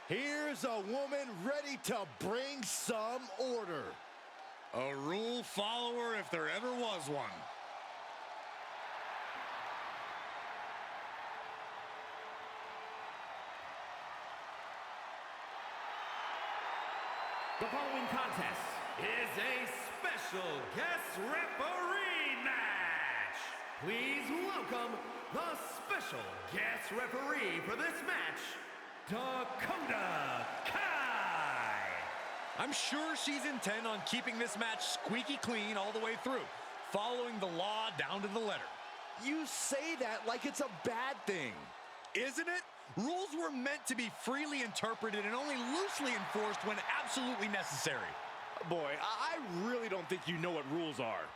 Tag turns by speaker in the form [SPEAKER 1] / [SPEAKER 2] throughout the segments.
[SPEAKER 1] Here's a woman ready to bring some order.
[SPEAKER 2] A rule follower if there ever was one.
[SPEAKER 3] The following contest is a special guest referee match. Please welcome the special guest referee for this match, Dakota Kai.
[SPEAKER 2] I'm sure she's intent on keeping this match squeaky clean all the way through, following the law down to the letter.
[SPEAKER 1] You say that like it's a bad thing.
[SPEAKER 2] Isn't it? Rules were meant to be freely interpreted and only loosely enforced when absolutely necessary.
[SPEAKER 1] Boy, I really don't think you know what rules are.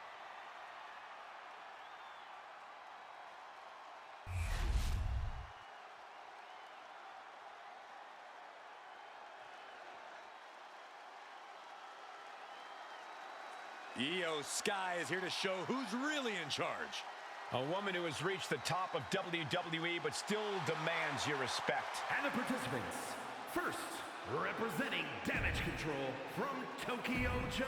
[SPEAKER 2] Io Sky is here to show who's really in charge.
[SPEAKER 4] A woman who has reached the top of WWE but still demands your respect.
[SPEAKER 3] And the participants, first, representing Damage Control from Tokyo, Japan.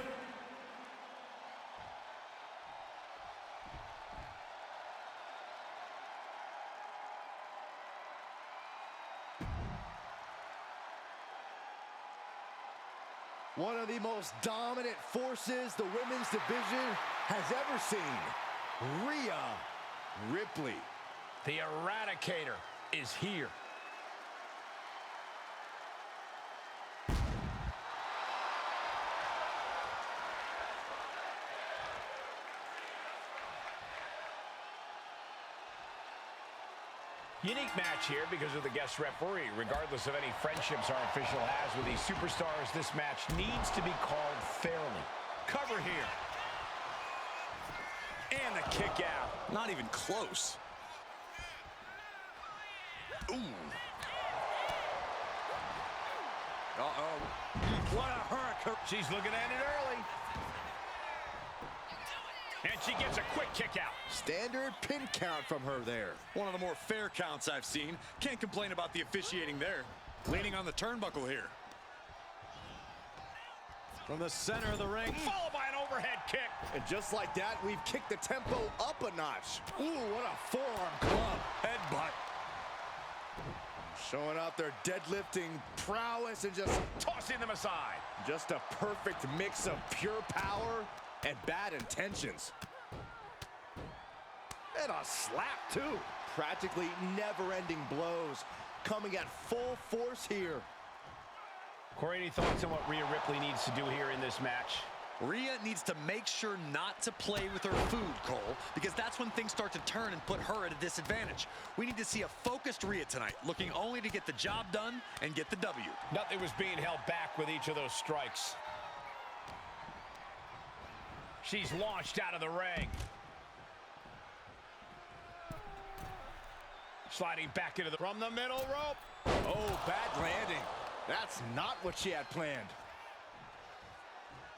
[SPEAKER 1] One of the most dominant forces the women's division has ever seen, Rhea Ripley.
[SPEAKER 4] The Eradicator is here. Unique match here because of the guest referee. Regardless of any friendships our official has with these superstars, this match needs to be called fairly. Cover here.
[SPEAKER 2] And the kick out. Not even close. Ooh. Uh-oh. What a hurricane.
[SPEAKER 4] She's looking at it early. And she gets a quick kick out.
[SPEAKER 1] Standard pin count from her there.
[SPEAKER 2] One of the more fair counts I've seen. Can't complain about the officiating there. Leaning on the turnbuckle here. From the center of the ring.
[SPEAKER 4] Followed by an overhead kick.
[SPEAKER 1] And just like that, we've kicked the tempo up a notch. Ooh, what a forearm club.
[SPEAKER 2] Headbutt.
[SPEAKER 1] Showing out their deadlifting prowess and just
[SPEAKER 4] Tossing them aside.
[SPEAKER 1] Just a perfect mix of pure power and bad intentions. And a slap, too. Practically never-ending blows coming at full force here.
[SPEAKER 4] Corey, any thoughts on what Rhea Ripley needs to do here in this match?
[SPEAKER 2] Rhea needs to make sure not to play with her food, Cole, because that's when things start to turn and put her at a disadvantage. We need to see a focused Rhea tonight, looking only to get the job done and get the W.
[SPEAKER 4] Nothing was being held back with each of those strikes. She's launched out of the ring. Sliding back into from the middle rope.
[SPEAKER 1] Oh, bad landing. That's not what she had planned.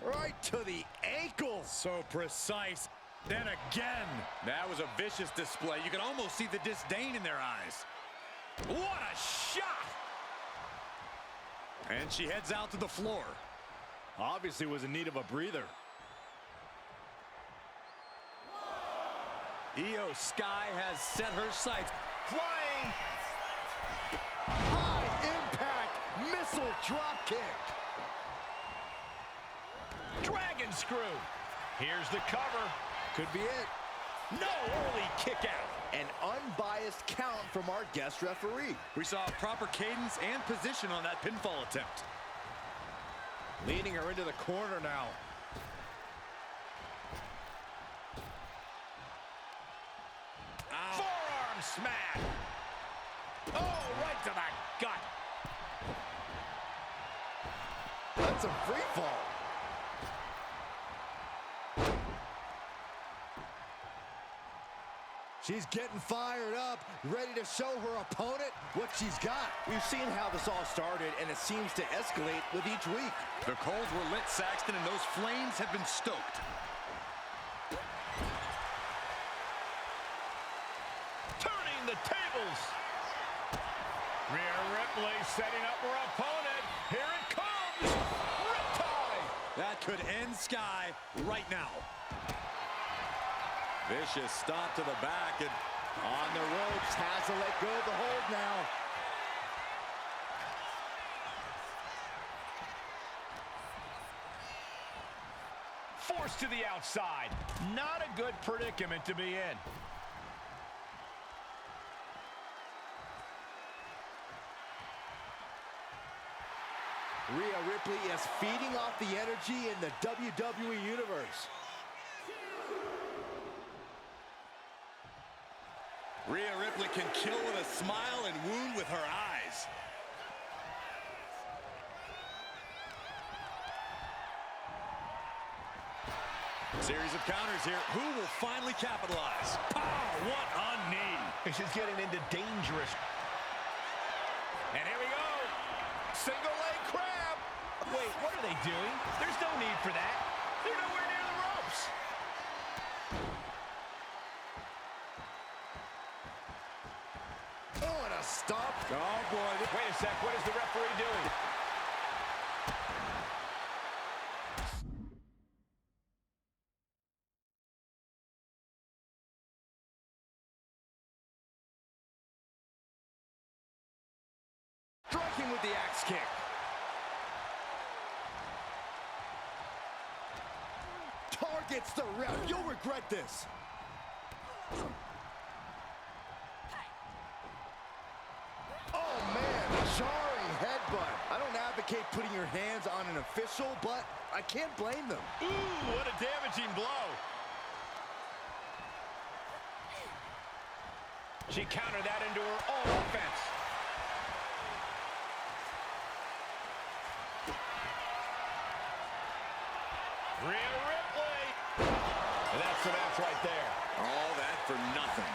[SPEAKER 1] Right to the ankle.
[SPEAKER 2] So precise. Then again. That was a vicious display. You can almost see the disdain in their eyes. What a shot! And she heads out to the floor.
[SPEAKER 1] Obviously was in need of a breather.
[SPEAKER 2] Io Sky has set her sights.
[SPEAKER 1] Flying. High impact missile drop kick.
[SPEAKER 4] Dragon screw. Here's the cover.
[SPEAKER 1] Could be it.
[SPEAKER 4] No early kick out.
[SPEAKER 1] An unbiased count from our guest referee.
[SPEAKER 2] We saw proper cadence and position on that pinfall attempt.
[SPEAKER 1] Leading her into the corner now.
[SPEAKER 4] Forearm smash. Oh, right to the gut.
[SPEAKER 1] That's a free fall. She's getting fired up, ready to show her opponent what she's got. We've seen how this all started, and it seems to escalate with each week.
[SPEAKER 2] The coals were lit, Saxton, and those flames have been stoked.
[SPEAKER 4] Turning the tables. Rhea Ripley setting up her opponent. Here it comes. Riptide.
[SPEAKER 2] That could end Sky right now.
[SPEAKER 1] Vicious stomp to the back and on the ropes. Has to let go of the hold now.
[SPEAKER 4] Forced to the outside. Not a good predicament to be in.
[SPEAKER 1] Rhea Ripley is feeding off the energy in the WWE Universe.
[SPEAKER 2] Rhea Ripley can kill with a smile and wound with her eyes. Series of counters here. Who will finally capitalize?
[SPEAKER 4] Pow! What a knee. This is getting into dangerous. And here we go. Single leg crab. Wait, what are they doing? There's no need for that. They're nowhere near the ropes.
[SPEAKER 1] Oh, and a stop.
[SPEAKER 2] Oh, boy.
[SPEAKER 4] Wait a sec. What is the referee doing?
[SPEAKER 2] Striking with the axe kick.
[SPEAKER 1] Targets the ref. You'll regret this. Oh, man. Jarring headbutt. I don't advocate putting your hands on an official, but I can't blame them.
[SPEAKER 4] Ooh, what a damaging blow. She countered that into her own offense. Rhea Ripley. And that's the match right there.
[SPEAKER 2] All that for nothing.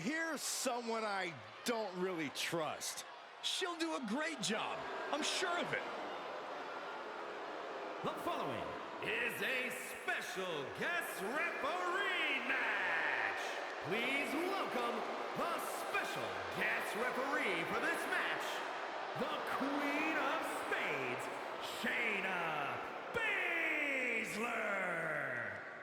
[SPEAKER 1] Here's someone I don't really trust.
[SPEAKER 2] She'll do a great job. I'm sure of it.
[SPEAKER 3] The following is a special guest referee match. Please welcome the special guest referee for this match, the Queen of Spades, Shayna Baszler.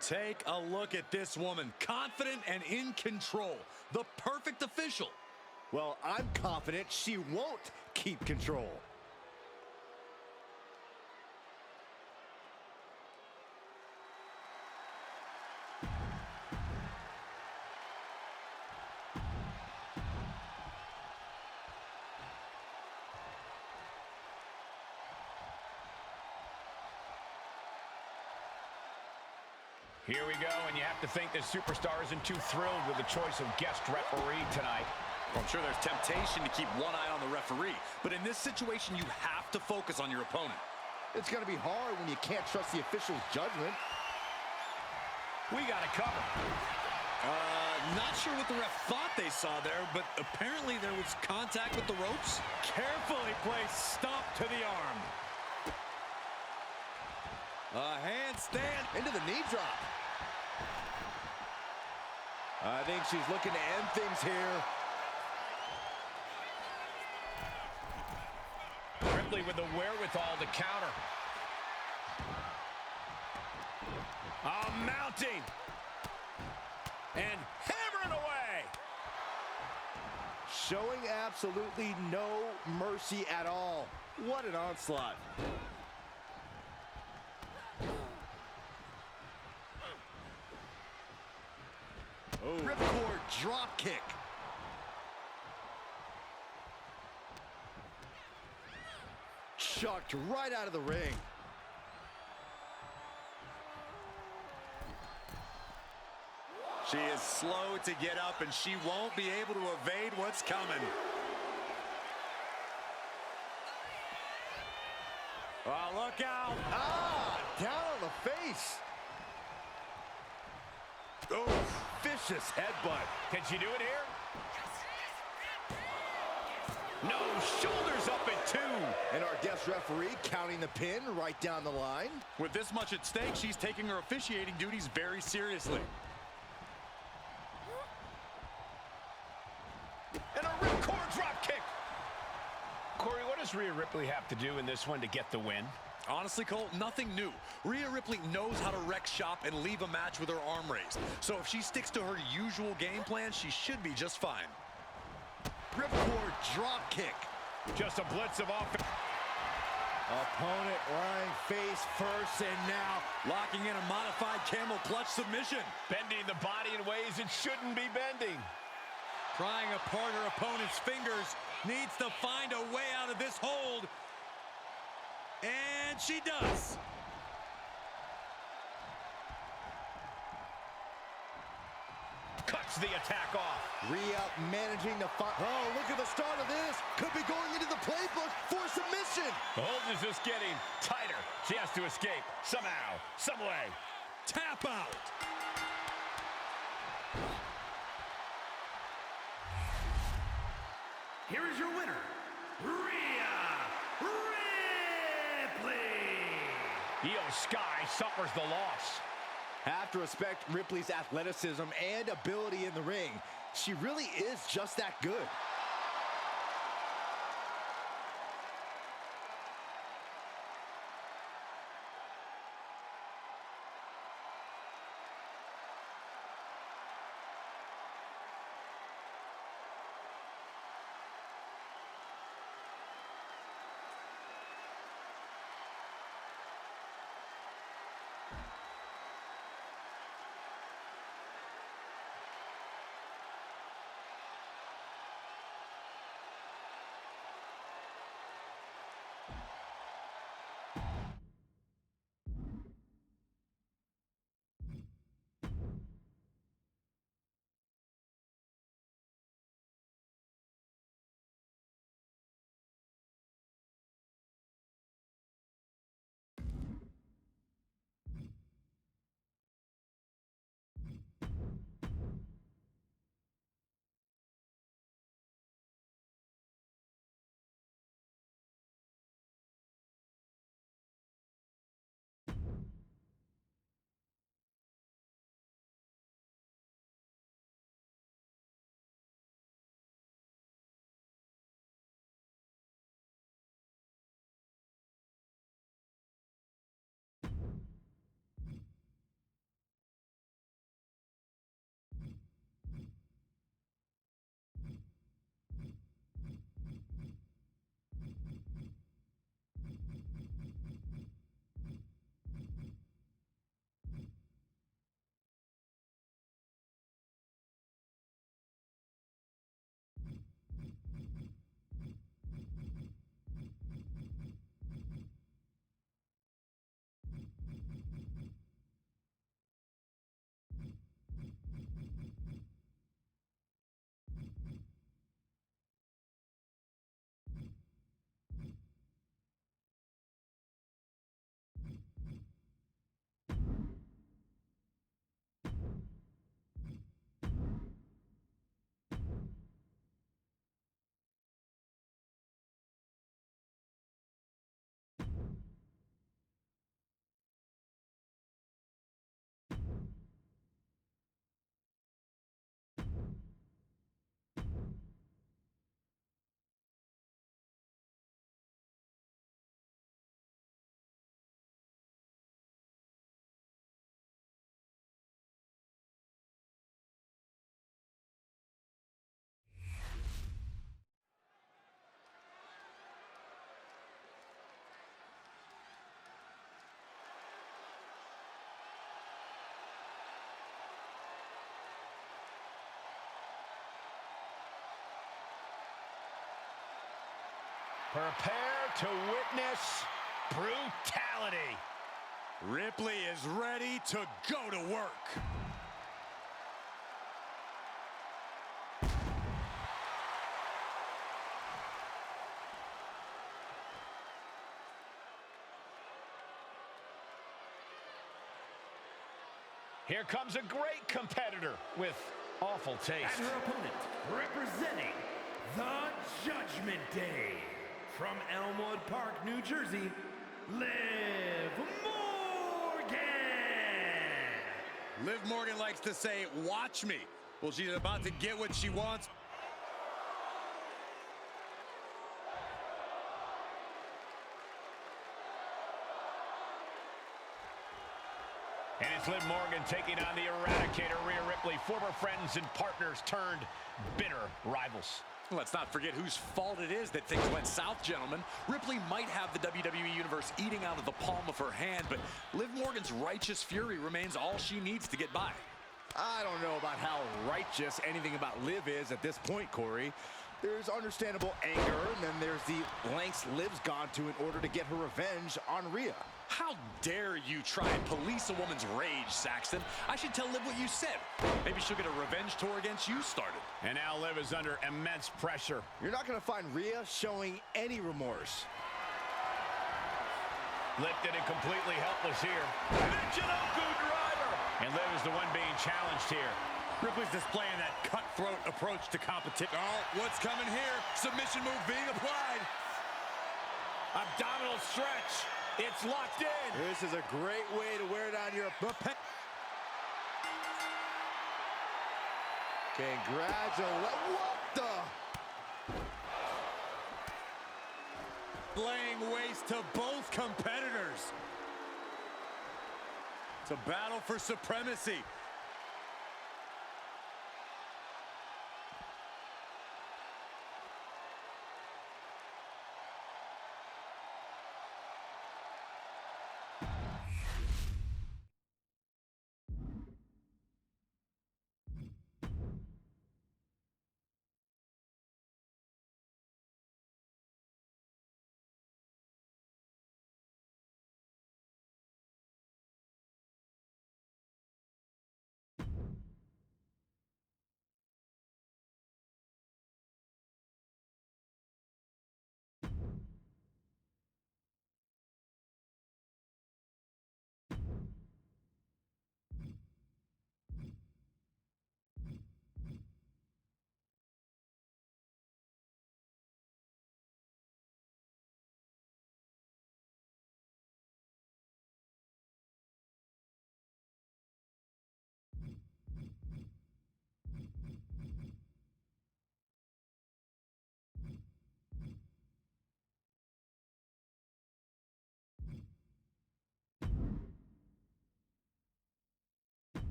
[SPEAKER 2] Take a look at this woman. Confident and in control. The perfect official.
[SPEAKER 1] Well, I'm confident she won't keep control.
[SPEAKER 4] Here we go, and you have to think the superstar isn't too thrilled with the choice of guest referee tonight.
[SPEAKER 2] Well, I'm sure there's temptation to keep one eye on the referee, but in this situation, you have to focus on your opponent.
[SPEAKER 1] It's going to be hard when you can't trust the official's judgment.
[SPEAKER 4] We got it covered.
[SPEAKER 2] Not sure what the ref thought they saw there, but apparently there was contact with the ropes.
[SPEAKER 4] Carefully placed stomp to the arm.
[SPEAKER 2] A handstand.
[SPEAKER 1] Into the knee drop. I think she's looking to end things here.
[SPEAKER 4] Ripley with the wherewithal to counter. Mounting. And hammering away.
[SPEAKER 1] Showing absolutely no mercy at all. What an onslaught. Oh. Ripcord drop kick. Chucked right out of the ring.
[SPEAKER 2] She is slow to get up, and she won't be able to evade what's coming. Oh, look out.
[SPEAKER 1] Down on the face. Oh, vicious headbutt.
[SPEAKER 4] Can she do it here? No, shoulders up at 2.
[SPEAKER 1] And our guest referee counting the pin right down the line.
[SPEAKER 2] With this much at stake, she's taking her officiating duties very seriously.
[SPEAKER 4] And a ripcord drop kick. Corey, what does Rhea Ripley have to do in this one to get the win?
[SPEAKER 2] Honestly, Cole, nothing new. Rhea Ripley knows how to wreck shop and leave a match with her arm raised. So if she sticks to her usual game plan, she should be just fine.
[SPEAKER 1] Ripcord drop kick.
[SPEAKER 4] Just a blitz of offense.
[SPEAKER 1] Opponent lying face first, and now
[SPEAKER 2] locking in a modified camel clutch submission.
[SPEAKER 4] Bending the body in ways it shouldn't be bending.
[SPEAKER 2] Prying apart her opponent's fingers, needs to find a way out of this hold. And she does.
[SPEAKER 4] Cuts the attack off.
[SPEAKER 1] Rhea managing to fight. Oh, look at the start of this. Could be going into the playbook for submission.
[SPEAKER 4] The hold is just getting tighter. She has to escape somehow, some way.
[SPEAKER 2] Tap out.
[SPEAKER 3] Here is your winner, Rhea Ripley.
[SPEAKER 4] Io Sky suffers the loss.
[SPEAKER 1] Have to respect Ripley's athleticism and ability in the ring. She really is just that good.
[SPEAKER 4] Prepare to witness brutality.
[SPEAKER 2] Ripley is ready to go to work.
[SPEAKER 4] Here comes a great competitor with awful taste.
[SPEAKER 3] And her opponent, representing the Judgment Day, from Elmwood Park, New Jersey, Liv Morgan.
[SPEAKER 2] Liv Morgan likes to say, watch me. Well, she's about to get what she wants.
[SPEAKER 4] And it's Liv Morgan taking on the Eradicator, Rhea Ripley, former friends and partners turned bitter rivals.
[SPEAKER 2] Let's not forget whose fault it is that things went south, gentlemen. Ripley might have the WWE Universe eating out of the palm of her hand, but Liv Morgan's righteous fury remains all she needs to get by.
[SPEAKER 1] I don't know about how righteous anything about Liv is at this point, Corey. There's understandable anger, and then there's the lengths Liv's gone to in order to get her revenge on Rhea.
[SPEAKER 2] How dare you try and police a woman's rage, Saxton? I should tell Liv what you said. Maybe she'll get a revenge tour against you started.
[SPEAKER 4] And now Liv is under immense pressure.
[SPEAKER 1] You're not going to find Rhea showing any remorse.
[SPEAKER 4] Lifted and completely helpless here. Michinoku driver! And Liv is the one being challenged here.
[SPEAKER 2] Ripley's displaying that cutthroat approach to competition. Oh, what's coming here? Submission move being applied.
[SPEAKER 4] Abdominal stretch. It's locked in.
[SPEAKER 1] This is a great way to wear down your opponent. Congratulations. What the?
[SPEAKER 2] Laying waste to both competitors. It's a battle for supremacy.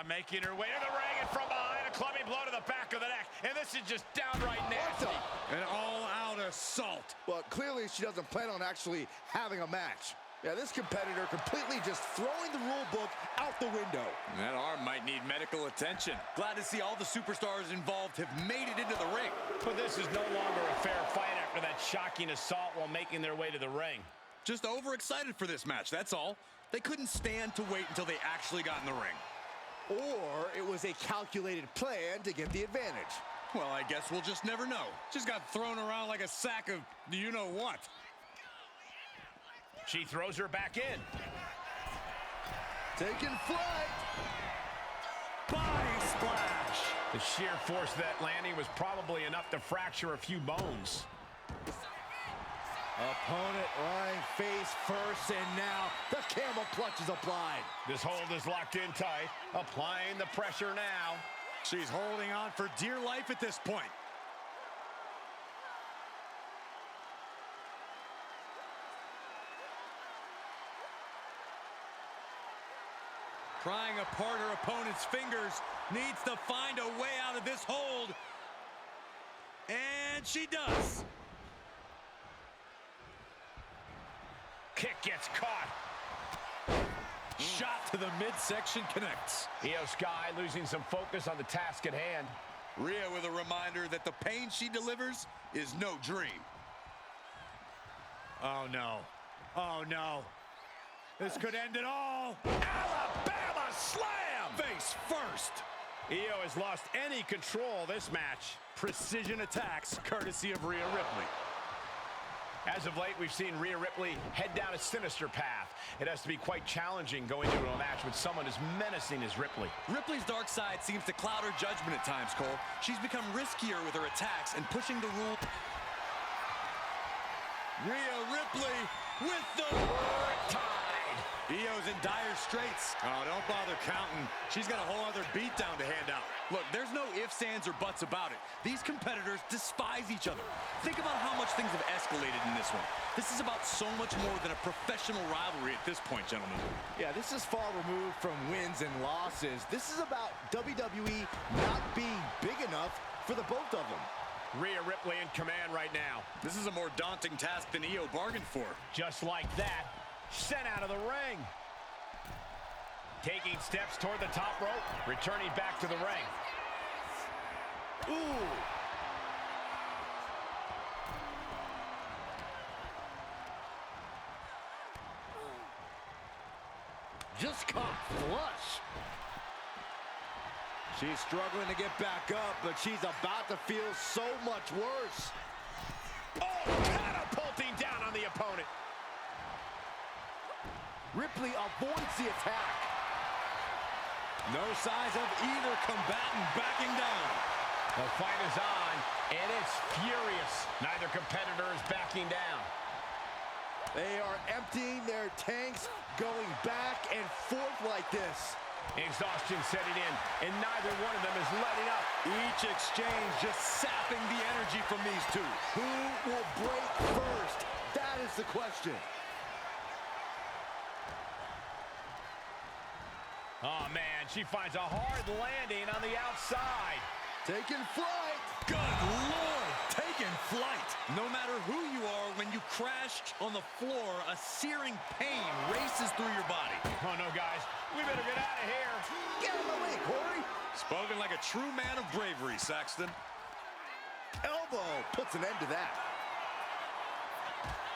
[SPEAKER 4] Making her way to the ring and from behind, a clubbing blow to the back of the neck. And this is just downright nasty.
[SPEAKER 2] An all-out assault.
[SPEAKER 1] Well, clearly she doesn't plan on actually having a match. Yeah, this competitor completely just throwing the rule book out the window.
[SPEAKER 2] That arm might need medical attention. Glad to see all the superstars involved have made it into the ring.
[SPEAKER 4] But this is no longer a fair fight after that shocking assault while making their way to the ring.
[SPEAKER 2] Just overexcited for this match, that's all. They couldn't stand to wait until they actually got in the ring.
[SPEAKER 1] Or it was a calculated plan to get the advantage.
[SPEAKER 2] Well, I guess we'll just never know. Just got thrown around like a sack of you-know-what.
[SPEAKER 4] She throws her back in.
[SPEAKER 1] Taking flight.
[SPEAKER 2] Body splash.
[SPEAKER 4] The sheer force of that landing was probably enough to fracture a few bones.
[SPEAKER 1] Opponent lying face first, and now the camel clutch is applied.
[SPEAKER 4] This hold is locked in tight, applying the pressure now.
[SPEAKER 2] She's holding on for dear life at this point. Prying apart her opponent's fingers, needs to find a way out of this hold. And she does.
[SPEAKER 4] Kick gets caught.
[SPEAKER 2] Shot to the midsection connects.
[SPEAKER 4] Io Sky losing some focus on the task at hand.
[SPEAKER 2] Rhea with a reminder that the pain she delivers is no dream.
[SPEAKER 1] Oh, no. Oh, no. This could end it all.
[SPEAKER 4] Alabama slam!
[SPEAKER 2] Face first.
[SPEAKER 4] Io has lost any control this match.
[SPEAKER 1] Precision attacks, courtesy of Rhea Ripley.
[SPEAKER 4] As of late, we've seen Rhea Ripley head down a sinister path. It has to be quite challenging going into a match with someone as menacing as Ripley.
[SPEAKER 2] Ripley's dark side seems to cloud her judgment at times, Cole. She's become riskier with her attacks and pushing the rule. Rhea Ripley with the tide. Io's in dire straits. Oh, don't bother counting. She's got a whole other beatdown to hand out. Look, there's no ifs, ands, or buts about it. These competitors despise each other. Think about how much things have escalated in this one. This is about so much more than a professional rivalry at this point, gentlemen.
[SPEAKER 1] Yeah, this is far removed from wins and losses. This is about WWE not being big enough for the both of them.
[SPEAKER 4] Rhea Ripley in command right now.
[SPEAKER 2] This is a more daunting task than Io bargained for.
[SPEAKER 4] Just like that, sent out of the ring. Taking steps toward the top rope, returning back to the ring.
[SPEAKER 1] Ooh. Just caught flush. She's struggling to get back up, but she's about to feel so much worse.
[SPEAKER 4] Oh, catapulting down on the opponent.
[SPEAKER 1] Ripley avoids the attack.
[SPEAKER 2] No signs of either combatant backing down.
[SPEAKER 4] The fight is on, and it's furious. Neither competitor is backing down.
[SPEAKER 1] They are emptying their tanks, going back and forth like this.
[SPEAKER 4] Exhaustion setting in, and neither one of them is letting up.
[SPEAKER 2] Each exchange just sapping the energy from these two.
[SPEAKER 1] Who will break first? That is the question.
[SPEAKER 4] Oh, man, she finds a hard landing on the outside.
[SPEAKER 1] Taking flight.
[SPEAKER 2] Good Lord, taking flight. No matter who you are, when you crash on the floor, a searing pain races through your body.
[SPEAKER 4] Oh, no, guys, we better get out of here.
[SPEAKER 1] Get out of the way, Corey.
[SPEAKER 2] Spoken like a true man of bravery, Saxton.
[SPEAKER 1] Elbow puts an end to that.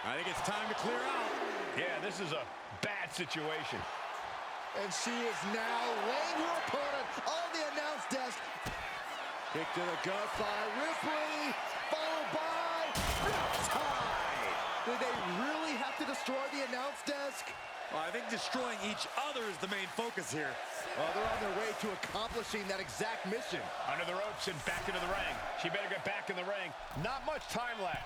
[SPEAKER 2] I think it's time to clear out.
[SPEAKER 4] Yeah, this is a bad situation.
[SPEAKER 1] And she is now laying her opponent on the announce desk. Kick to the gut by Ripley, followed by Riptide. Did they really have to destroy the announce desk?
[SPEAKER 2] Well, I think destroying each other is the main focus here.
[SPEAKER 1] Well, they're on their way to accomplishing that exact mission.
[SPEAKER 4] Under the ropes and back into the ring. She better get back in the ring. Not much time left.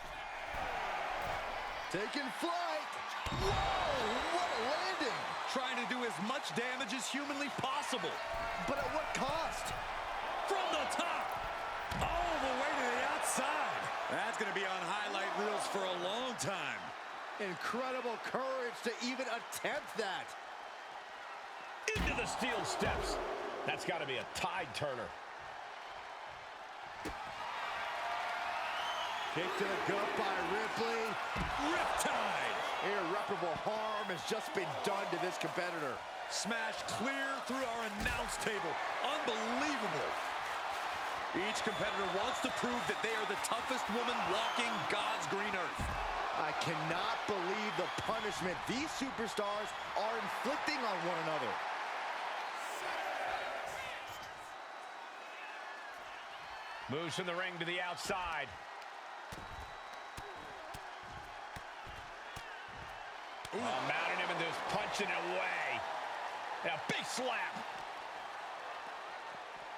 [SPEAKER 1] Taking flight. Whoa, what a landing.
[SPEAKER 2] Trying to do as much damage as humanly possible.
[SPEAKER 1] But at what cost?
[SPEAKER 2] From the top, all the way to the outside. That's going to be on highlight reels for a long time.
[SPEAKER 1] Incredible courage to even attempt that.
[SPEAKER 4] Into the steel steps. That's got to be a tide turner.
[SPEAKER 1] Kick to the gut by Ripley.
[SPEAKER 2] Riptide.
[SPEAKER 1] Irreparable harm has just been done to this competitor.
[SPEAKER 2] Smashed clear through our announce table. Unbelievable. Each competitor wants to prove that they are the toughest woman walking God's green earth.
[SPEAKER 1] I cannot believe the punishment these superstars are inflicting on one another.
[SPEAKER 4] Moves from the ring to the outside. Oh, mounting him into this, punching it away. And a big slap.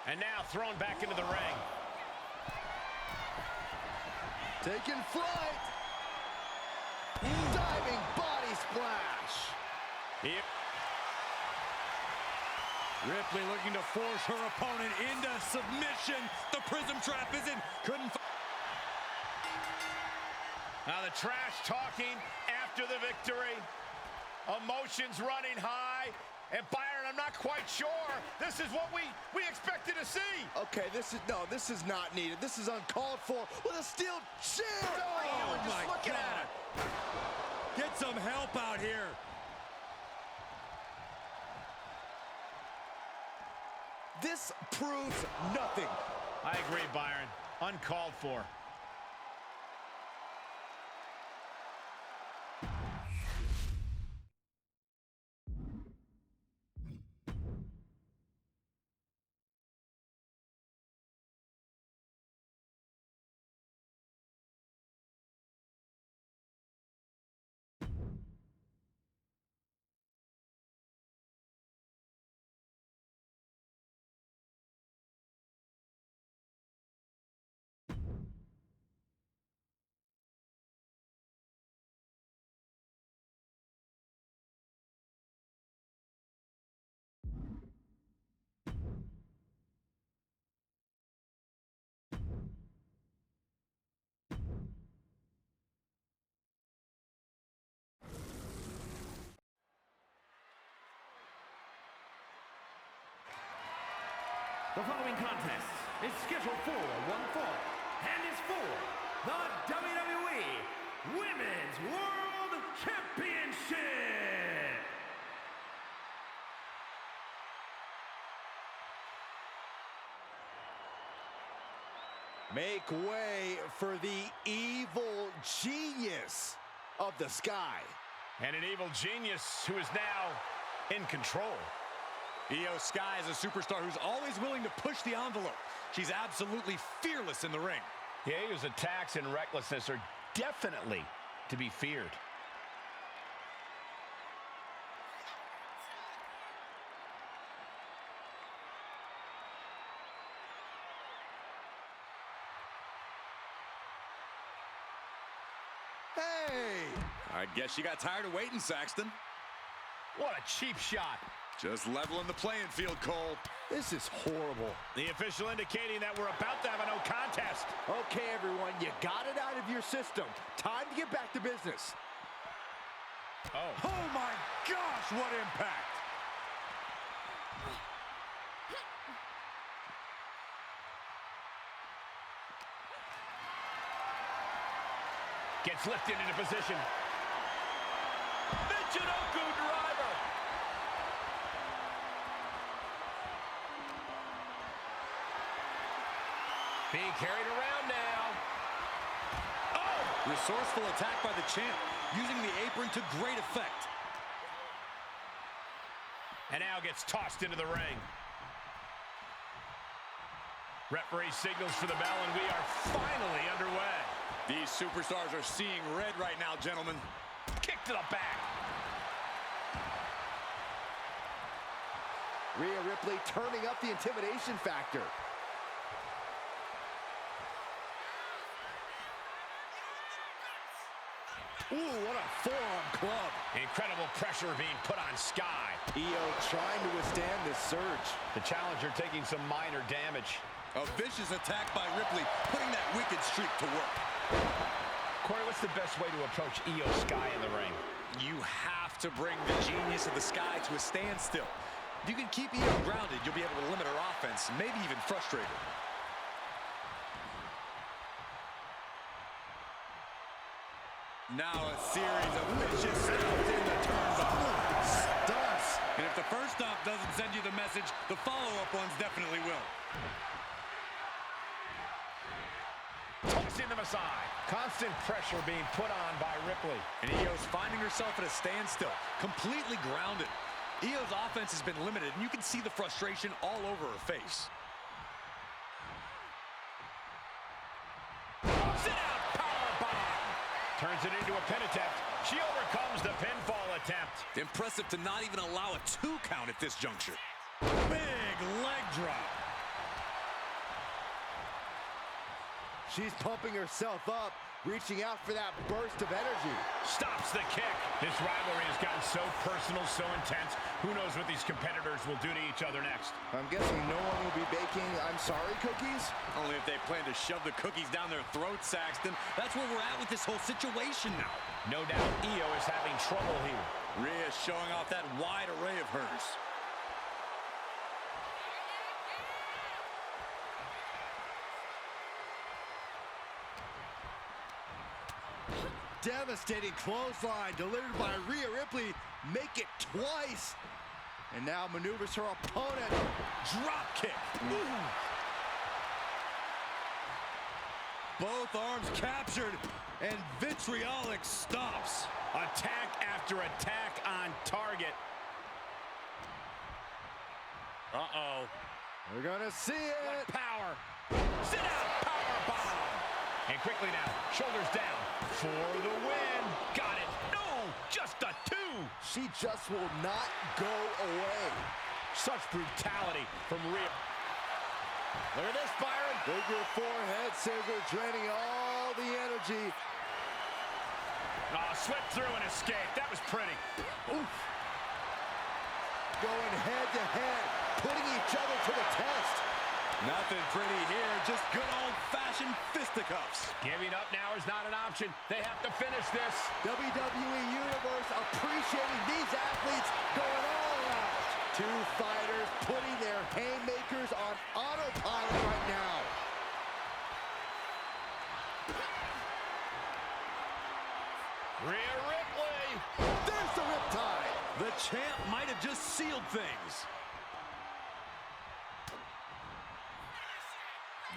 [SPEAKER 4] And now thrown back into the ring.
[SPEAKER 1] Taking flight. Diving body splash.
[SPEAKER 4] Yep.
[SPEAKER 2] Ripley looking to force her opponent into submission. The prism trap is in. Couldn't.
[SPEAKER 4] Now the trash talking after the victory. Emotions running high. And Byron, I'm not quite sure this is what we expected to see.
[SPEAKER 1] Okay, this is not needed. This is uncalled for with a steel chair.
[SPEAKER 2] Oh
[SPEAKER 4] Just
[SPEAKER 2] my
[SPEAKER 4] look at
[SPEAKER 2] God. Get some help out here.
[SPEAKER 1] This proves nothing.
[SPEAKER 4] I agree, Byron. Uncalled for.
[SPEAKER 3] The following contest is scheduled for one fall and is for the WWE Women's World Championship.
[SPEAKER 1] Make way for the evil genius of the Sky.
[SPEAKER 4] And an evil genius who is now in control.
[SPEAKER 2] Io Sky is a superstar who's always willing to push the envelope. She's absolutely fearless in the ring.
[SPEAKER 4] Yeah, Io's attacks and recklessness are definitely to be feared.
[SPEAKER 1] Hey!
[SPEAKER 2] I guess you got tired of waiting, Saxton.
[SPEAKER 4] What a cheap shot.
[SPEAKER 2] Just leveling the playing field, Cole.
[SPEAKER 1] This is horrible.
[SPEAKER 4] The official indicating that we're about to have a no contest.
[SPEAKER 1] Okay, everyone, you got it out of your system. Time to get back to business.
[SPEAKER 2] Oh my gosh, what impact!
[SPEAKER 4] Gets lifted into position. Michinoku driver. Being carried around now. Oh!
[SPEAKER 2] Resourceful attack by the champ, using the apron to great effect.
[SPEAKER 4] And now gets tossed into the ring. Referee signals for the bell, and we are finally underway.
[SPEAKER 2] These superstars are seeing red right now, gentlemen.
[SPEAKER 4] Kick to the back.
[SPEAKER 1] Rhea Ripley turning up the intimidation factor. Ooh, what a forearm club.
[SPEAKER 4] Incredible pressure being put on Sky.
[SPEAKER 1] Io trying to withstand this surge.
[SPEAKER 4] The challenger taking some minor damage.
[SPEAKER 2] A vicious attack by Ripley, putting that wicked streak to work.
[SPEAKER 4] Corey, what's the best way to approach Io Sky in the ring?
[SPEAKER 2] You have to bring the genius of the Sky to a standstill. If you can keep Io grounded, you'll be able to limit her offense, maybe even frustrate her. Now a series of vicious stomps in the turnbuckle.
[SPEAKER 1] Stunts.
[SPEAKER 2] And if the first stomp doesn't send you the message, the follow-up ones definitely will.
[SPEAKER 4] Tossing them aside. Constant pressure being put on by Ripley.
[SPEAKER 2] And Io's finding herself at a standstill, completely grounded. Io's offense has been limited, and you can see the frustration all over her face.
[SPEAKER 4] Sit out, powerbomb. Turns it into a pin attempt. She overcomes the pinfall attempt.
[SPEAKER 2] Impressive to not even allow a 2 count at this juncture. Big leg drop.
[SPEAKER 1] She's pumping herself up, reaching out for that burst of energy.
[SPEAKER 4] Stops the kick. This rivalry has gotten so personal, so intense. Who knows what these competitors will do to each other next?
[SPEAKER 1] I'm guessing no one will be baking I'm sorry cookies?
[SPEAKER 2] Only if they plan to shove the cookies down their throats, Saxton. That's where we're at with this whole situation now.
[SPEAKER 4] No doubt Io is having trouble here.
[SPEAKER 2] Rhea showing off that wide array of hers.
[SPEAKER 1] Devastating clothesline delivered by Rhea Ripley. Make it twice. And now maneuvers her opponent.
[SPEAKER 2] Drop kick. Ooh. Both arms captured, and vitriolic stops.
[SPEAKER 4] Attack after attack on target. Uh-oh.
[SPEAKER 1] We're gonna see it.
[SPEAKER 4] What power. Sit out, power bomb. And quickly now, shoulders down for the win. Got it. No, just a 2.
[SPEAKER 1] She just will not go away.
[SPEAKER 4] Such brutality from Rhea.
[SPEAKER 1] Look at this, Byron. Figure 4 head scissor, draining all the energy.
[SPEAKER 4] Oh, slipped through and escaped. That was pretty.
[SPEAKER 1] Oof. Going head to head, putting each other to the test.
[SPEAKER 2] Nothing pretty here, just good old-fashioned fisticuffs.
[SPEAKER 4] Giving up now is not an option. They have to finish this.
[SPEAKER 1] WWE Universe appreciating these athletes going all out. 2 fighters putting their haymakers on autopilot right now.
[SPEAKER 4] Rhea Ripley.
[SPEAKER 1] There's the riptide.
[SPEAKER 2] The champ might have just sealed things.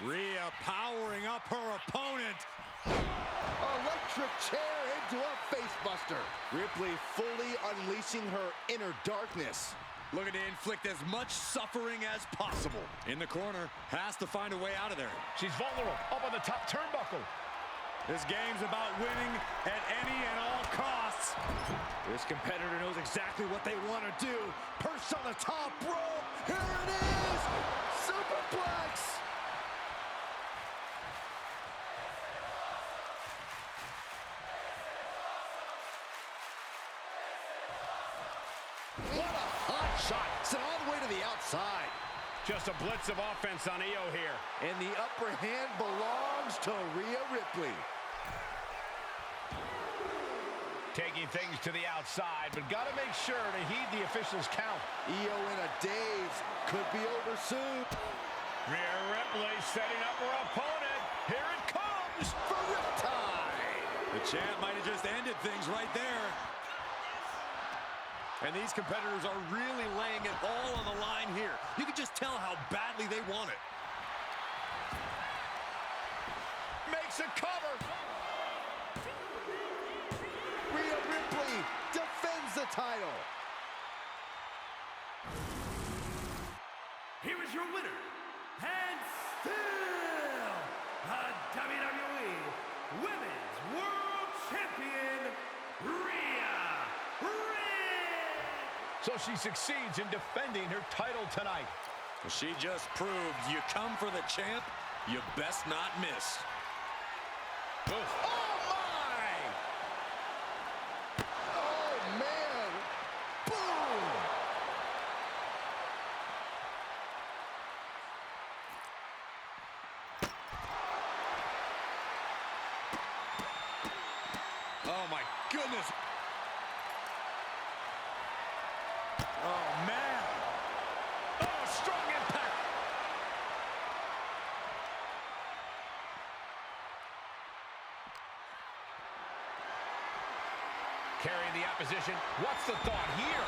[SPEAKER 2] Rhea powering up her opponent.
[SPEAKER 1] Electric chair into a facebuster. Ripley fully unleashing her inner darkness.
[SPEAKER 2] Looking to inflict as much suffering as possible. In the corner, has to find a way out of there.
[SPEAKER 4] She's vulnerable, up on the top turnbuckle.
[SPEAKER 2] This game's about winning at any and all costs.
[SPEAKER 1] This competitor knows exactly what they want to do. Perched on the top rope. Here it is. Superplex. What a hot shot. Sent all the way to the outside.
[SPEAKER 4] Just a blitz of offense on Io here.
[SPEAKER 1] And the upper hand belongs to Rhea Ripley.
[SPEAKER 4] Taking things to the outside, but got to make sure to heed the officials' count.
[SPEAKER 1] Io in a daze. Could be over soon.
[SPEAKER 4] Rhea Ripley setting up her opponent. Here it comes
[SPEAKER 1] For riptide.
[SPEAKER 2] The champ might have just ended things right there. And these competitors are really laying it all on the line here. You can just tell how badly they want it.
[SPEAKER 4] makes a cover.
[SPEAKER 1] Rhea Ripley defends the title.
[SPEAKER 3] Here is your winner, and still a WWE Women's World Champion, Rhea Ripley.
[SPEAKER 4] So she succeeds in defending her title tonight.
[SPEAKER 2] She just proved you come for the champ, you best not miss.
[SPEAKER 1] Oh, my! Oh, man! Boom!
[SPEAKER 2] Oh, my goodness. Oh, man.
[SPEAKER 4] Oh, strong impact. Carrying the opposition. What's the thought here?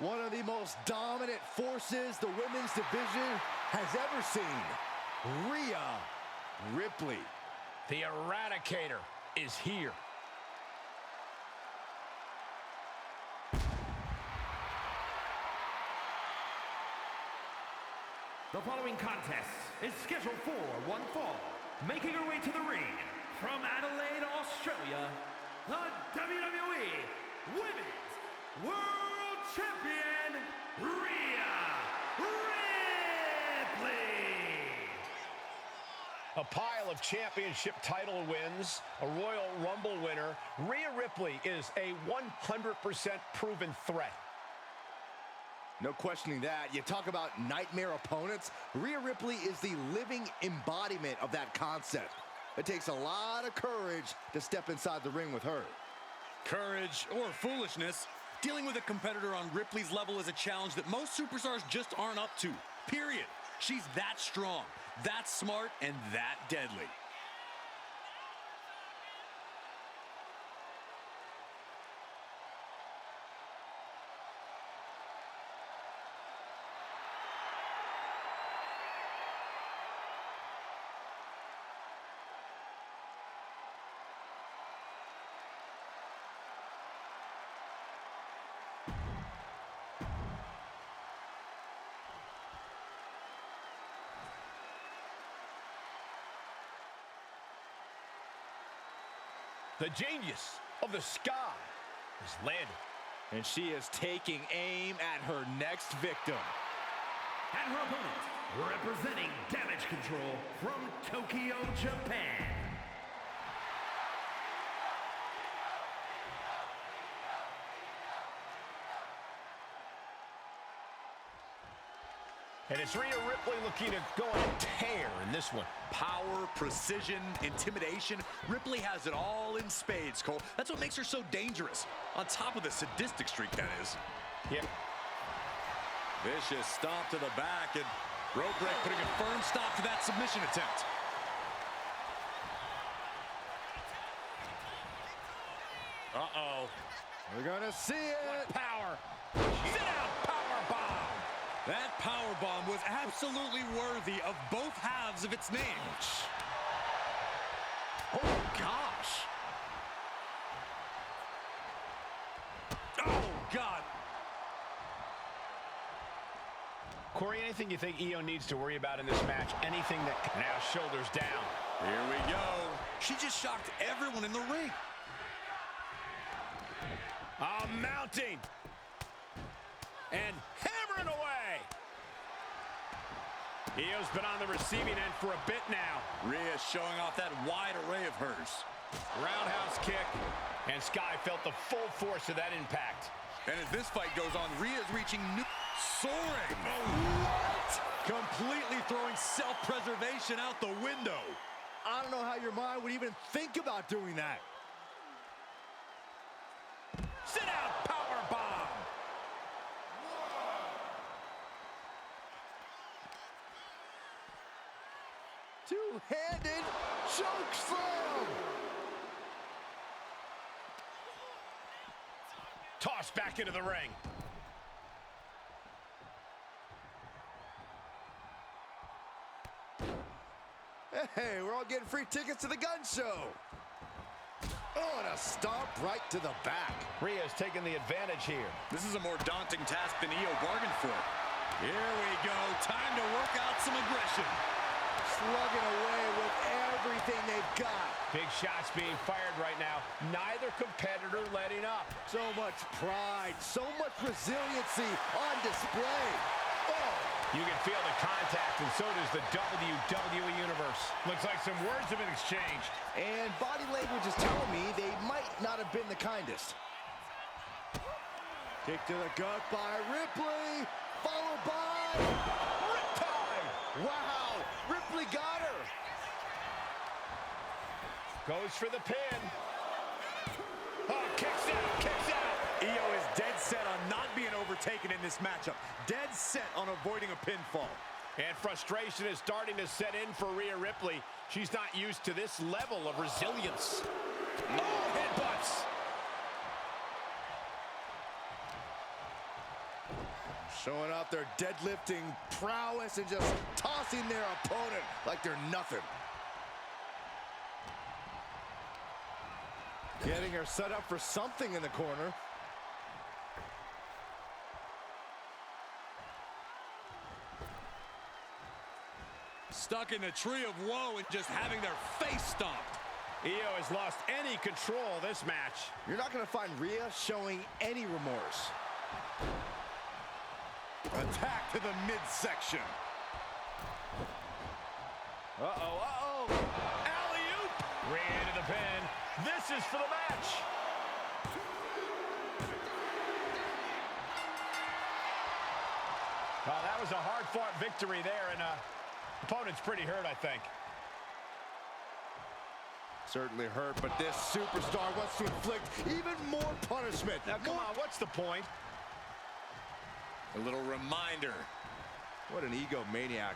[SPEAKER 1] One of the most dominant forces the women's division has ever seen. Rhea Ripley.
[SPEAKER 4] The Eradicator is here.
[SPEAKER 3] The following contest is scheduled for one fall. Making her way to the ring from Adelaide, Australia, the WWE Women's World Champion, Rhea Ripley.
[SPEAKER 4] A pile of championship title wins, a Royal Rumble winner, Rhea Ripley is a 100% proven threat.
[SPEAKER 1] No questioning that. You talk about nightmare opponents. Rhea Ripley is the living embodiment of that concept. It takes a lot of courage to step inside the ring with her.
[SPEAKER 2] Courage or foolishness, dealing with a competitor on Ripley's level is a challenge that most superstars just aren't up to. Period. She's that strong, that smart, and that deadly.
[SPEAKER 4] The genius of the sky is landing.
[SPEAKER 1] And she is taking aim at her next victim.
[SPEAKER 3] And her opponent, representing Damage Control from Tokyo, Japan.
[SPEAKER 4] And it's Rhea Ripley looking to go on a tear in this one.
[SPEAKER 2] Power, precision, intimidation. Ripley has it all in spades, Cole. That's what makes her so dangerous. On top of the sadistic streak, that is.
[SPEAKER 4] Yep.
[SPEAKER 2] Vicious stomp to the back, and rope break putting a firm stop to that submission attempt. Uh-oh.
[SPEAKER 1] We're gonna see it.
[SPEAKER 4] Power. Sit down, power bomb.
[SPEAKER 2] That powerbomb was absolutely worthy of both halves of its name.
[SPEAKER 1] Oh, gosh.
[SPEAKER 2] Oh, God.
[SPEAKER 4] Corey, anything you think Io needs to worry about in this match? Anything that... Now shoulders down.
[SPEAKER 2] Here we go. She just shocked everyone in the ring.
[SPEAKER 4] Mounting. And hammering away. Io's been on the receiving end for a bit now.
[SPEAKER 2] Rhea showing off that wide array of hers.
[SPEAKER 4] Roundhouse kick. And Sky felt the full force of that impact.
[SPEAKER 2] And as this fight goes on, Rhea's reaching new... Soaring. Oh, what? Completely throwing self-preservation out the window.
[SPEAKER 1] I don't know how your mind would even think about doing that.
[SPEAKER 4] Sit down, power bomb.
[SPEAKER 1] Two-handed choke slam.
[SPEAKER 4] Tossed back into the ring.
[SPEAKER 1] Hey, we're all getting free tickets to the gun show. Oh, and a stomp right to the back.
[SPEAKER 4] Rhea's taking the advantage here.
[SPEAKER 2] This is a more daunting task than Io bargained for. Here we go. Time to work out some aggression.
[SPEAKER 1] Slugging away with everything they've got.
[SPEAKER 4] Big shots being fired right now. Neither competitor letting up.
[SPEAKER 1] So much pride, so much resiliency on display. Oh.
[SPEAKER 4] You can feel the contact, and so does the WWE Universe. Looks like some words have been exchanged.
[SPEAKER 1] And body language is telling me they might not have been the kindest. Kick to the gut by Ripley, followed by... Riptide! Wow, Ripley got her.
[SPEAKER 4] Goes for the pin. Oh, kicks out, kicks out.
[SPEAKER 2] Io is dead set on not being overtaken in this matchup. Dead set on avoiding a pinfall.
[SPEAKER 4] And frustration is starting to set in for Rhea Ripley. She's not used to this level of resilience. Oh, headbutts.
[SPEAKER 1] Showing off their deadlifting prowess and just tossing their opponent like they're nothing. Getting her set up for something in the corner.
[SPEAKER 2] Stuck in the tree of woe and just having their face stomped.
[SPEAKER 4] Io has lost any control of this match.
[SPEAKER 1] You're not going to find Rhea showing any remorse.
[SPEAKER 2] Attack to the midsection.
[SPEAKER 4] Uh-oh. Alley-oop. Rhea into the pin. This is for the match. That was a hard-fought victory there, and opponent's pretty hurt, I think.
[SPEAKER 1] Certainly hurt, but this superstar wants to inflict even more punishment.
[SPEAKER 4] Now, come on, what's the point?
[SPEAKER 2] A little reminder.
[SPEAKER 1] What an egomaniac.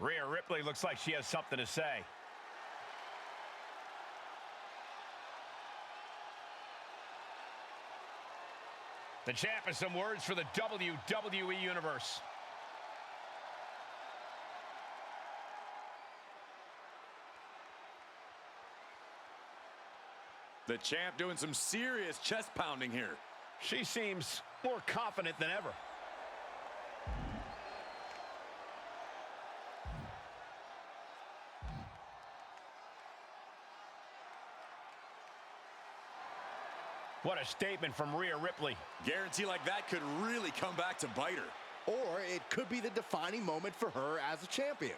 [SPEAKER 4] Rhea Ripley looks like she has something to say. The champ has some words for the WWE Universe.
[SPEAKER 2] The champ doing some serious chest pounding here.
[SPEAKER 4] She seems more confident than ever. What a statement from Rhea Ripley.
[SPEAKER 2] Guarantee like that could really come back to bite her.
[SPEAKER 1] Or it could be the defining moment for her as a champion.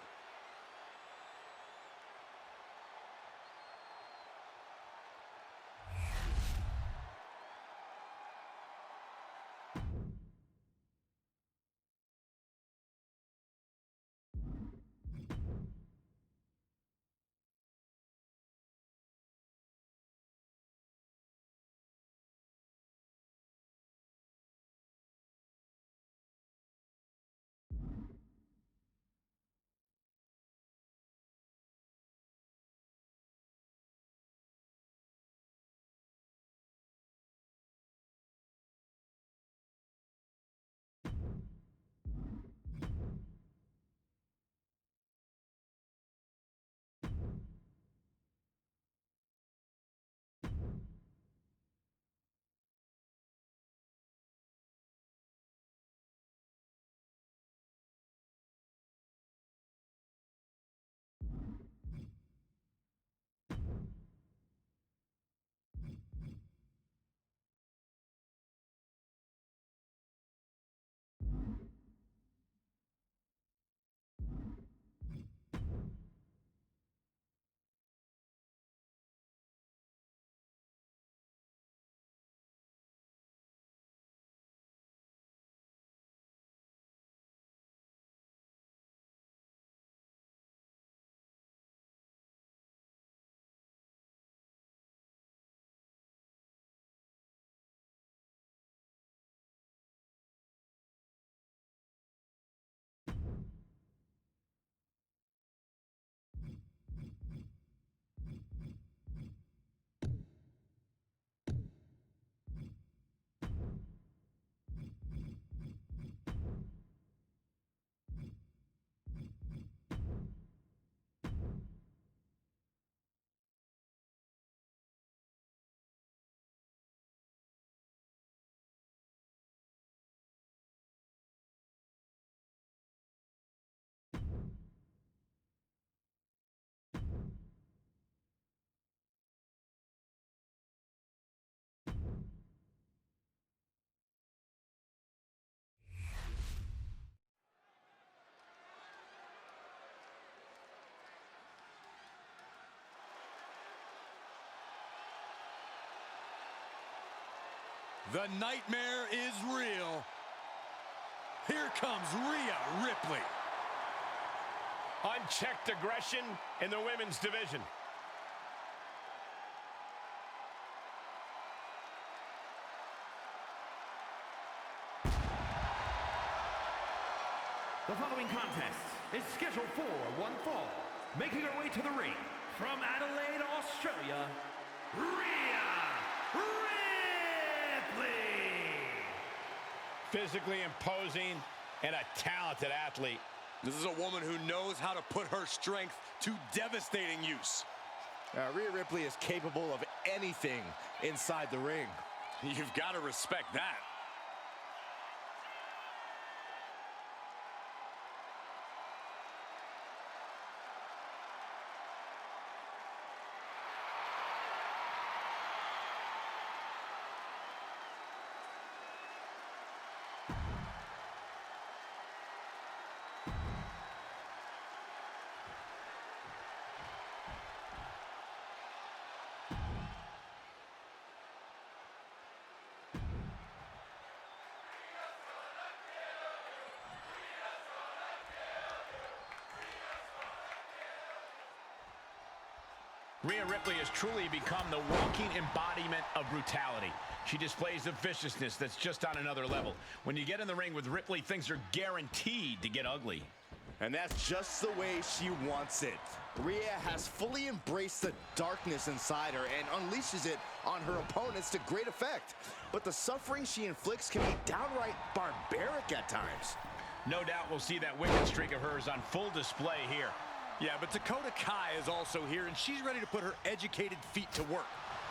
[SPEAKER 2] The nightmare is real. Here comes Rhea Ripley.
[SPEAKER 4] Unchecked aggression in the women's division.
[SPEAKER 3] The following contest is scheduled for one fall. Making her way to the ring from Adelaide, Australia, Rhea Ripley.
[SPEAKER 4] Physically imposing and a talented athlete.
[SPEAKER 2] This is a woman who knows how to put her strength to devastating use.
[SPEAKER 1] Rhea Ripley is capable of anything inside the ring.
[SPEAKER 2] You've got to respect that.
[SPEAKER 4] Rhea Ripley has truly become the walking embodiment of brutality. She displays a viciousness that's just on another level. When you get in the ring with Ripley, things are guaranteed to get ugly.
[SPEAKER 1] And that's just the way she wants it. Rhea has fully embraced the darkness inside her and unleashes it on her opponents to great effect. But the suffering she inflicts can be downright barbaric at times.
[SPEAKER 4] No doubt we'll see that wicked streak of hers on full display here.
[SPEAKER 2] Yeah, but Dakota Kai is also here, and she's ready to put her educated feet to work.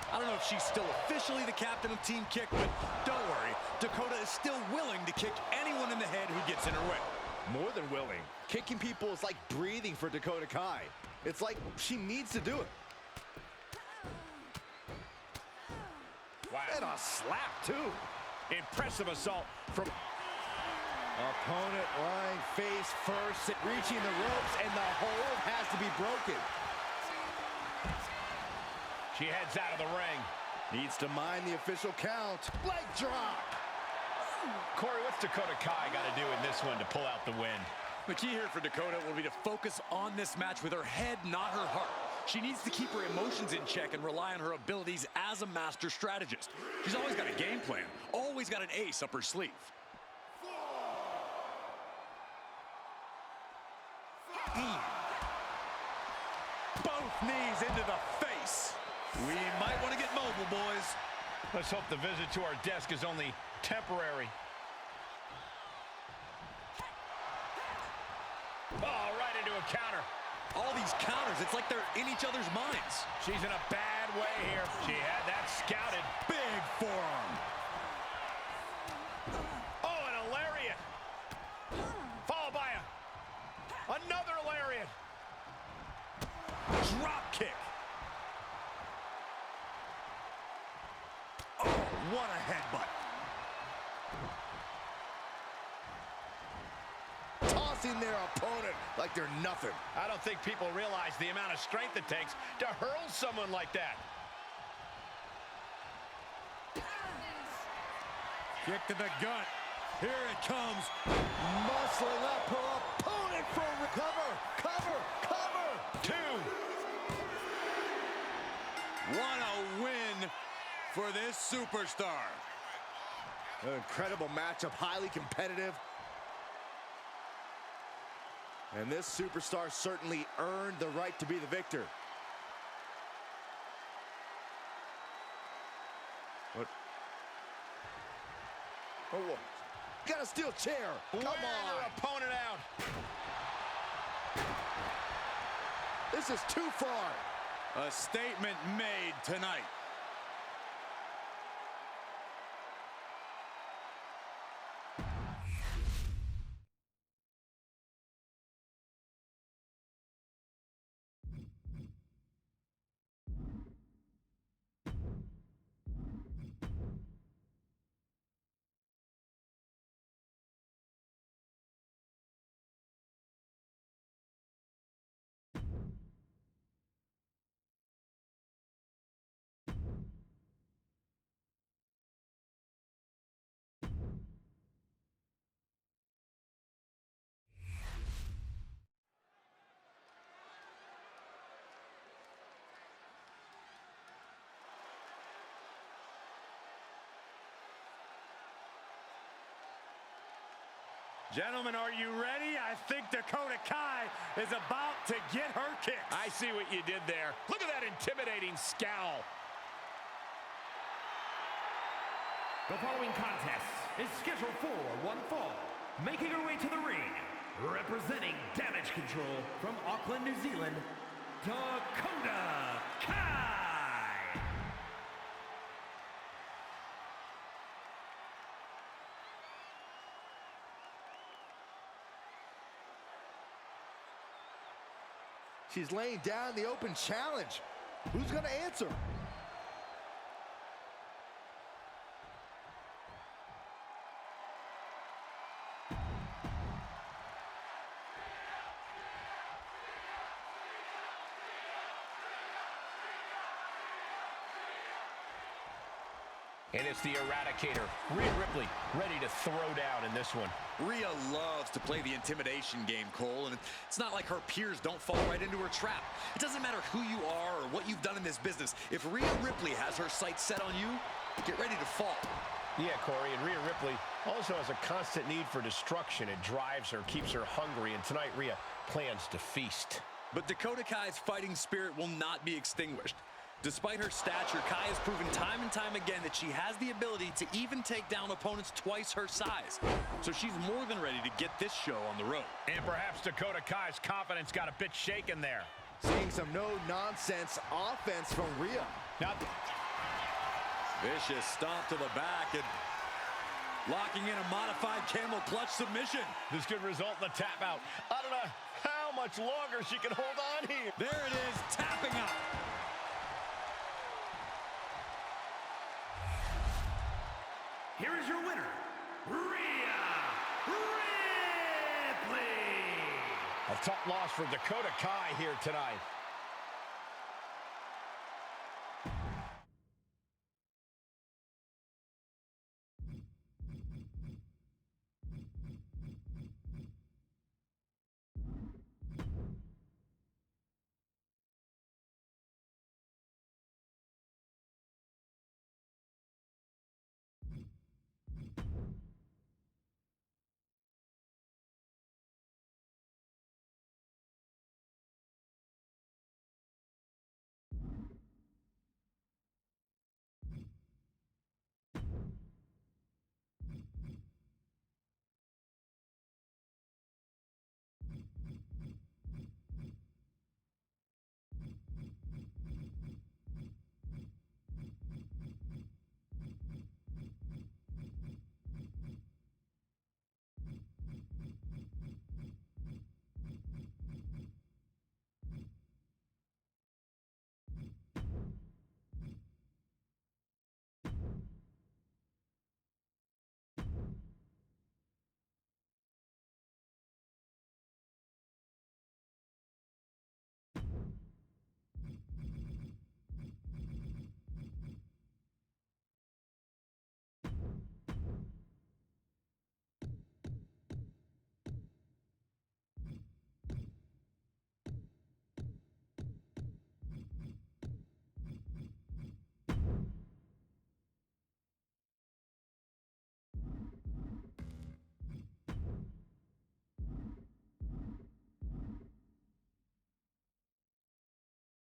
[SPEAKER 2] I don't know if she's still officially the captain of Team Kick, but don't worry. Dakota is still willing to kick anyone in the head who gets in her way.
[SPEAKER 1] More than willing. Kicking people is like breathing for Dakota Kai. It's like she needs to do it.
[SPEAKER 4] Wow.
[SPEAKER 1] And a slap, too.
[SPEAKER 4] Impressive assault from...
[SPEAKER 1] Opponent lying face first, reaching the ropes, and the hold has to be broken.
[SPEAKER 4] She heads out of the ring.
[SPEAKER 1] Needs to mind the official count. Leg drop.
[SPEAKER 4] Corey, what's Dakota Kai got to do in this one to pull out the win?
[SPEAKER 2] The key here for Dakota will be to focus on this match with her head, not her heart. She needs to keep her emotions in check and rely on her abilities as a master strategist. She's always got a game plan, always got an ace up her sleeve.
[SPEAKER 1] Both knees into the face.
[SPEAKER 2] We might want to get mobile, boys.
[SPEAKER 4] Let's hope the visit to our desk is only temporary. Oh, right into a counter.
[SPEAKER 2] All these counters, it's like they're in each other's minds.
[SPEAKER 4] She's in a bad way here. She had that scouted.
[SPEAKER 2] Big forearm.
[SPEAKER 4] Oh, and a lariat. Followed by another lariat.
[SPEAKER 2] Drop kick. Oh, what a headbutt.
[SPEAKER 1] Tossing their opponent like they're nothing.
[SPEAKER 4] I don't think people realize the amount of strength it takes to hurl someone like that.
[SPEAKER 2] Kick to the gut. Here it comes.
[SPEAKER 1] Muscling up her opponent for a recover. Cover.
[SPEAKER 4] Two.
[SPEAKER 2] What a win for this superstar.
[SPEAKER 1] An incredible matchup, highly competitive. And this superstar certainly earned the right to be the victor. What? Oh, what? Got a steel chair. Come
[SPEAKER 4] Wear
[SPEAKER 1] on.
[SPEAKER 4] their opponent out.
[SPEAKER 1] This is too far.
[SPEAKER 2] A statement made tonight.
[SPEAKER 5] Gentlemen, are you ready? I think Dakota Kai is about to get her kicks.
[SPEAKER 4] I see what you did there. Look at that intimidating scowl.
[SPEAKER 3] The following contest is scheduled for one fall. Making her way to the ring, representing Damage Control from Auckland, New Zealand, Dakota Kai.
[SPEAKER 1] She's laying down the open challenge. Who's going to answer?
[SPEAKER 4] And it's the Eradicator, Rhea Ripley, ready to throw down in this one.
[SPEAKER 2] Rhea loves to play the intimidation game, Cole, and it's not like her peers don't fall right into her trap. It doesn't matter who you are or what you've done in this business. If Rhea Ripley has her sights set on you, get ready to fall.
[SPEAKER 4] Yeah, Corey, and Rhea Ripley also has a constant need for destruction. It drives her, keeps her hungry, and tonight Rhea plans to feast.
[SPEAKER 2] But Dakota Kai's fighting spirit will not be extinguished. Despite her stature, Kai has proven time and time again that she has the ability to even take down opponents twice her size. So she's more than ready to get this show on the road.
[SPEAKER 4] And perhaps Dakota Kai's confidence got a bit shaken there.
[SPEAKER 1] Seeing some no-nonsense offense from Rhea.
[SPEAKER 4] Now,
[SPEAKER 2] vicious stomp to the back and locking in a modified camel clutch submission.
[SPEAKER 4] this could result in a tap out. I don't know how much longer she can hold on here.
[SPEAKER 2] There it is, tapping out.
[SPEAKER 3] Here is your winner, Rhea Ripley.
[SPEAKER 4] A tough loss for Dakota Kai here tonight.